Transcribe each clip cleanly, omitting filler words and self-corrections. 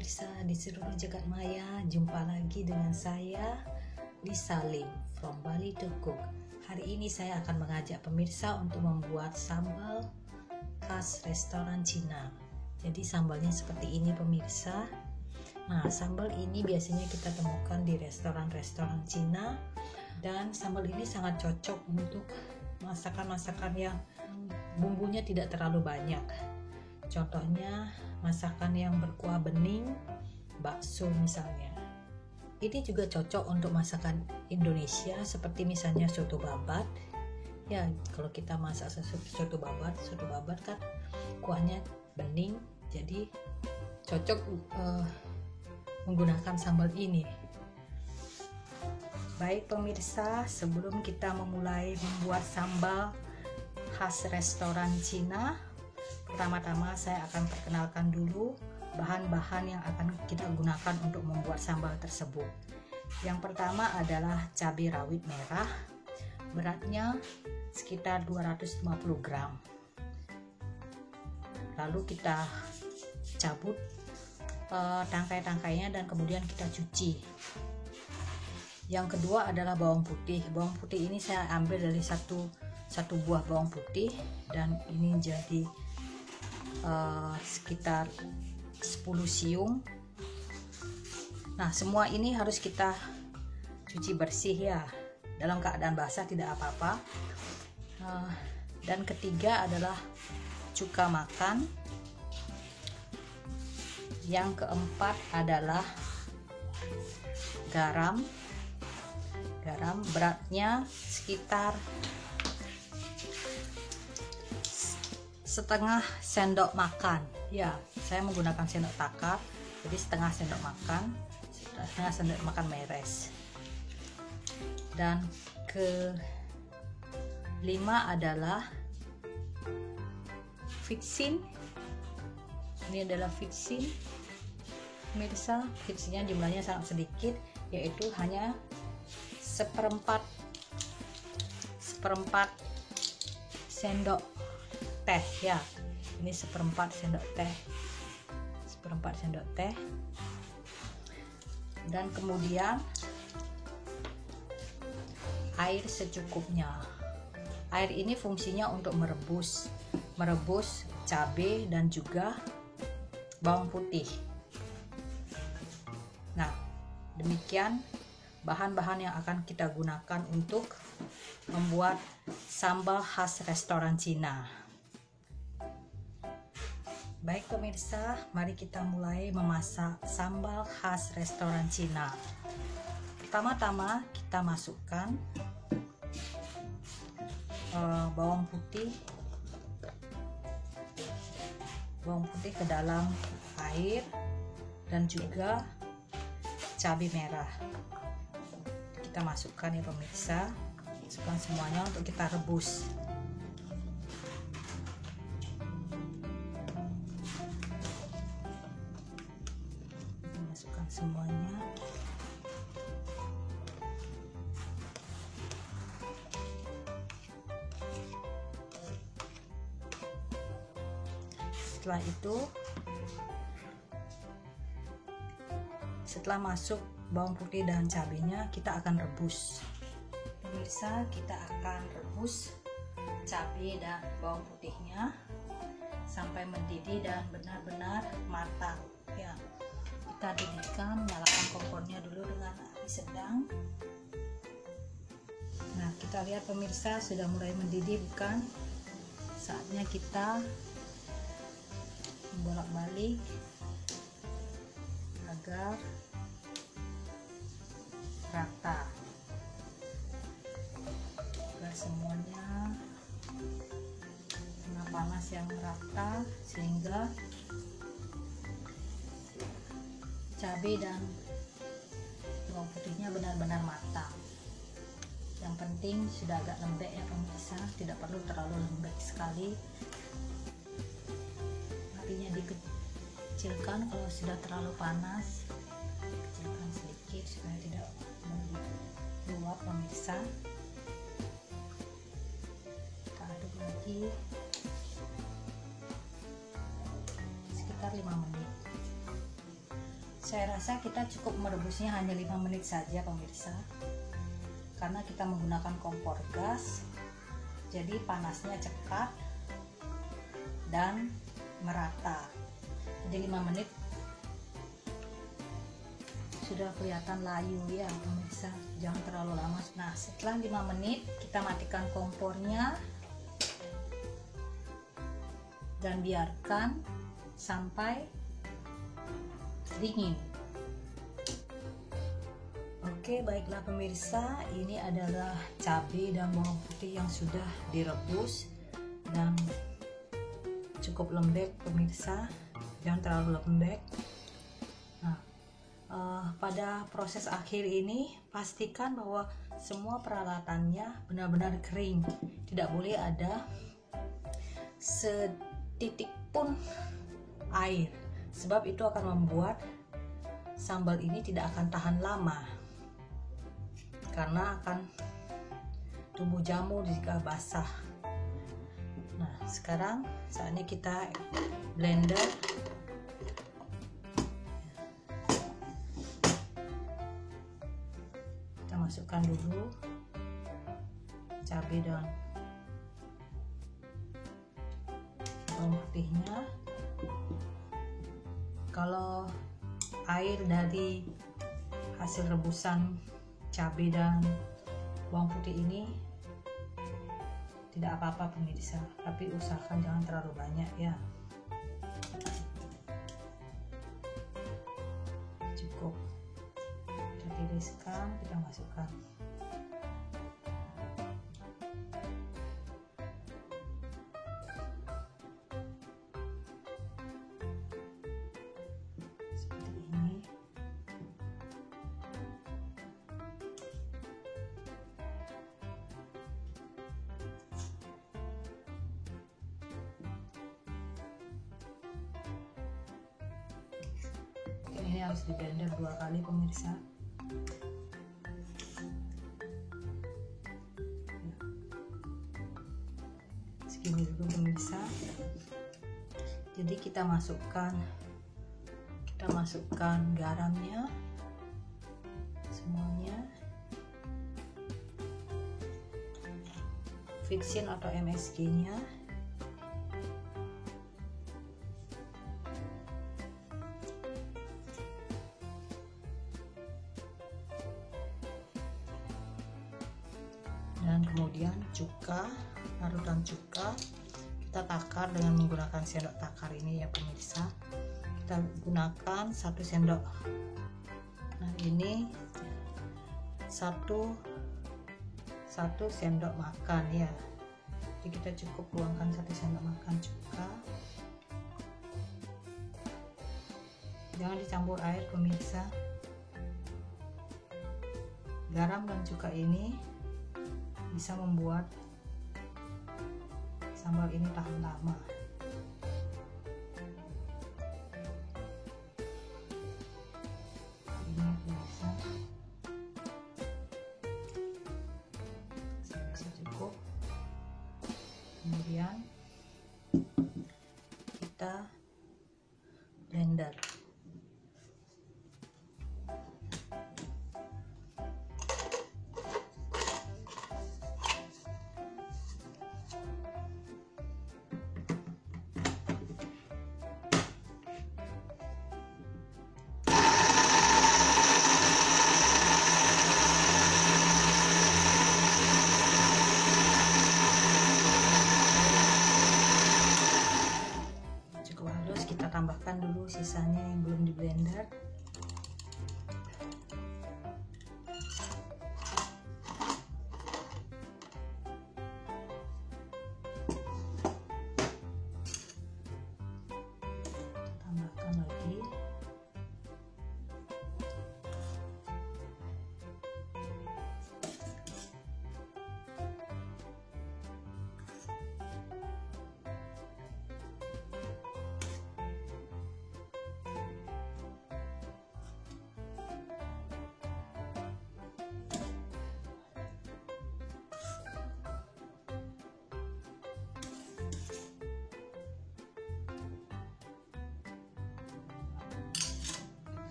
pemirsa di seluruh jagat maya, jumpa lagi dengan saya Lisa Lim from Bali to Cook. Hari ini saya akan mengajak pemirsa untuk membuat sambal khas restoran Cina. Jadi sambalnya seperti ini pemirsa. Nah, sambal ini biasanya kita temukan di restoran-restoran Cina, dan sambal ini sangat cocok untuk masakan-masakan yang bumbunya tidak terlalu banyak. Contohnya masakan yang berkuah bening, bakso misalnya. Ini juga cocok untuk masakan Indonesia seperti misalnya soto babat. Ya, kalau kita masak soto babat kan kuahnya bening, jadi cocok menggunakan sambal ini. Baik pemirsa, sebelum kita memulai membuat sambal khas restoran Cina, pertama-tama saya akan perkenalkan dulu bahan-bahan yang akan kita gunakan untuk membuat sambal tersebut. Yang pertama adalah cabai rawit merah, beratnya sekitar 250 gram. Lalu kita cabut tangkai-tangkainya dan kemudian kita cuci. Yang kedua adalah bawang putih. Bawang putih ini saya ambil dari satu buah bawang putih, dan ini jadi sekitar 10 siung. Nah, semua ini harus kita cuci bersih ya, dalam keadaan basah tidak apa-apa. Dan ketiga adalah cuka makan. Yang keempat adalah garam. Garam beratnya sekitar setengah sendok makan. Ya, saya menggunakan sendok takar, jadi setengah sendok makan meres. Dan kelima adalah vicsin. Ini adalah vicsin. Pemirsa, vicsinnya jumlahnya sangat sedikit, yaitu hanya seperempat sendok teh ya. Ini seperempat sendok teh. Dan kemudian air secukupnya. Air ini fungsinya untuk merebus cabai dan juga bawang putih. Nah, demikian bahan-bahan yang akan kita gunakan untuk membuat sambal khas restoran Cina. Baik pemirsa, mari kita mulai memasak sambal khas restoran Cina. Pertama-tama kita masukkan bawang putih ke dalam air, dan juga cabai merah. Kita masukkan ya pemirsa, masukkan semuanya untuk kita rebus. Masukkan semuanya. Setelah masuk bawang putih dan cabenya, kita akan rebus. Pemirsa, kita akan rebus cabai dan bawang putihnya sampai mendidih dan benar-benar matang ya. Kita didihkan, nyalakan kompornya dulu dengan api sedang. Nah, kita lihat pemirsa, sudah mulai mendidih bukan? Saatnya kita bolak-balik agar rata, agar semuanya kena panas yang rata, sehingga cabai dan bawang putihnya benar-benar matang. Yang penting sudah agak lembek ya pemirsa, tidak perlu terlalu lembek sekali. Apinya dikecilkan kalau sudah terlalu panas, kecilkan sedikit supaya tidak meluap pemirsa. Kita aduk lagi sekitar 5 menit. Saya rasa kita cukup merebusnya hanya 5 menit saja pemirsa, karena kita menggunakan kompor gas, jadi panasnya cepat dan merata. Jadi 5 menit sudah kelihatan layu ya pemirsa, jangan terlalu lama. Nah, setelah 5 menit kita matikan kompornya dan biarkan sampai dingin. Oke, baiklah pemirsa, ini adalah cabai dan bawang putih yang sudah direbus dan cukup lembek pemirsa, jangan terlalu lembek. Nah, pada proses akhir ini pastikan bahwa semua peralatannya benar-benar kering, tidak boleh ada setitik pun air, sebab itu akan membuat sambal ini tidak akan tahan lama karena akan tumbuh jamur jika basah. Nah, sekarang saatnya kita blender. Kita masukkan dulu cabai dan bawang putihnya. Kalau air dari hasil rebusan cabai dan bawang putih ini tidak apa-apa pemirsa, tapi usahakan jangan terlalu banyak ya. Cukup kita tiriskan, kita masukkan. Ini harus di blender 2 kali pemirsa. Segini dulu pemirsa. Jadi kita masukkan garamnya semuanya, Vicsin atau MSG nya, dan kemudian larutan cuka kita takar dengan menggunakan sendok takar ini ya pemirsa. Kita gunakan 1 sendok. Nah, ini satu sendok makan ya, jadi kita cukup tuangkan 1 sendok makan cuka. Jangan dicampur air pemirsa. Garam dan cuka ini bisa membuat sambal ini tahan lama. Ini bisa cukup. Kemudian kita blender. Tambahkan dulu sisanya yang belum di blender. Tambahkan lagi.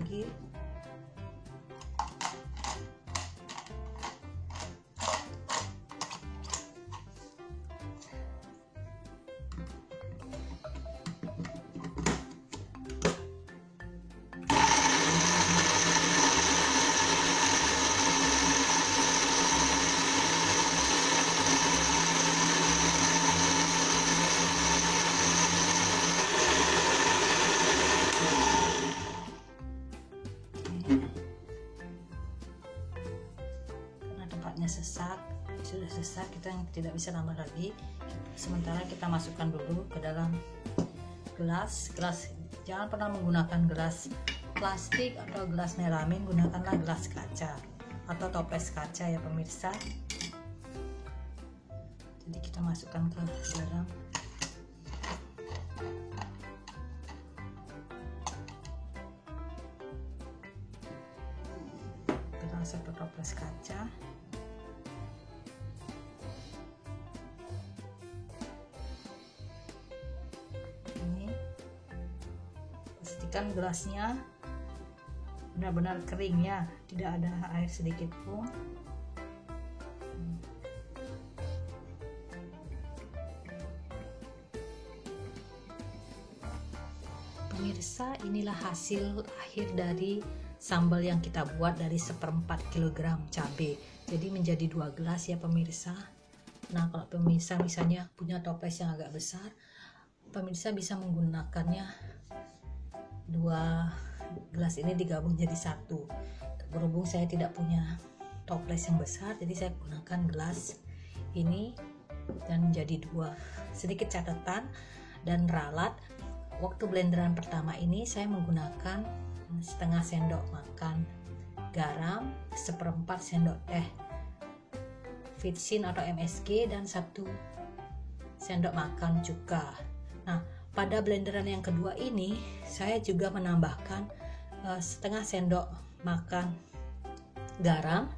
lagi. Karena tempatnya sudah sesak, kita yang tidak bisa nambah lagi. Sementara kita masukkan dulu ke dalam gelas. Jangan pernah menggunakan gelas plastik atau gelas melamin, gunakanlah gelas kaca atau toples kaca ya pemirsa. Jadi kita masukkan ke dalam gelas atau toples kaca. Ini pastikan gelasnya benar-benar kering ya, tidak ada air sedikit pun. Pemirsa, inilah hasil akhir dari sambal yang kita buat dari 1/4 kg cabai. Jadi menjadi 2 gelas ya pemirsa. Nah, kalau pemirsa misalnya punya toples yang agak besar, pemirsa bisa menggunakannya 2 gelas ini digabung jadi 1. Berhubung saya tidak punya toples yang besar, jadi saya gunakan gelas ini dan jadi 2. Sedikit catatan dan ralat, waktu blenderan pertama ini saya menggunakan setengah sendok makan garam, 1/4 sendok teh vitsin atau MSG, dan 1 sendok makan cuka. Nah, pada blenderan yang kedua ini saya juga menambahkan setengah sendok makan garam,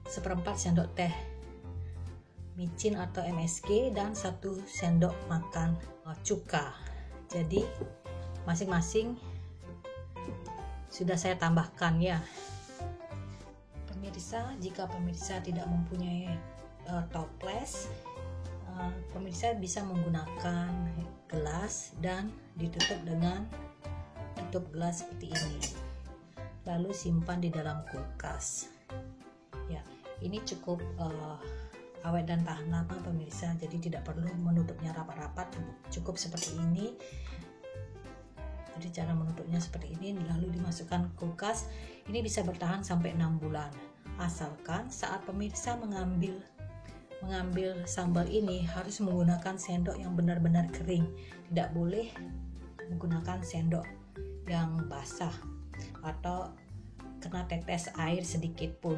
1/4 sendok teh micin atau MSG, dan 1 sendok makan cuka. Jadi masing-masing sudah saya tambahkan ya pemirsa. Jika pemirsa tidak mempunyai toples, pemirsa bisa menggunakan gelas dan ditutup dengan tutup gelas seperti ini, lalu simpan di dalam kulkas ya. Ini cukup awet dan tahan lama pemirsa, jadi tidak perlu menutupnya rapat-rapat, cukup seperti ini. Jadi cara menutupnya seperti ini, lalu dimasukkan kulkas. Ini bisa bertahan sampai 6 bulan, asalkan saat pemirsa mengambil sambal ini harus menggunakan sendok yang benar-benar kering, tidak boleh menggunakan sendok yang basah atau kena tetes air sedikit pun,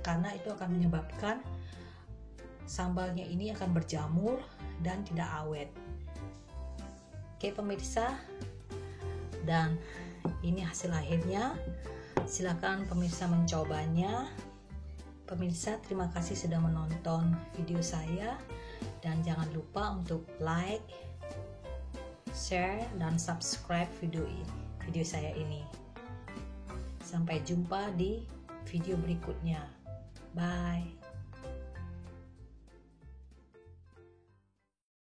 karena itu akan menyebabkan sambalnya ini akan berjamur dan tidak awet. Oke pemirsa, dan ini hasil akhirnya. Silakan pemirsa mencobanya. Pemirsa, terima kasih sudah menonton video saya, dan jangan lupa untuk like, share, dan subscribe video saya ini. Sampai jumpa di video berikutnya. Bye.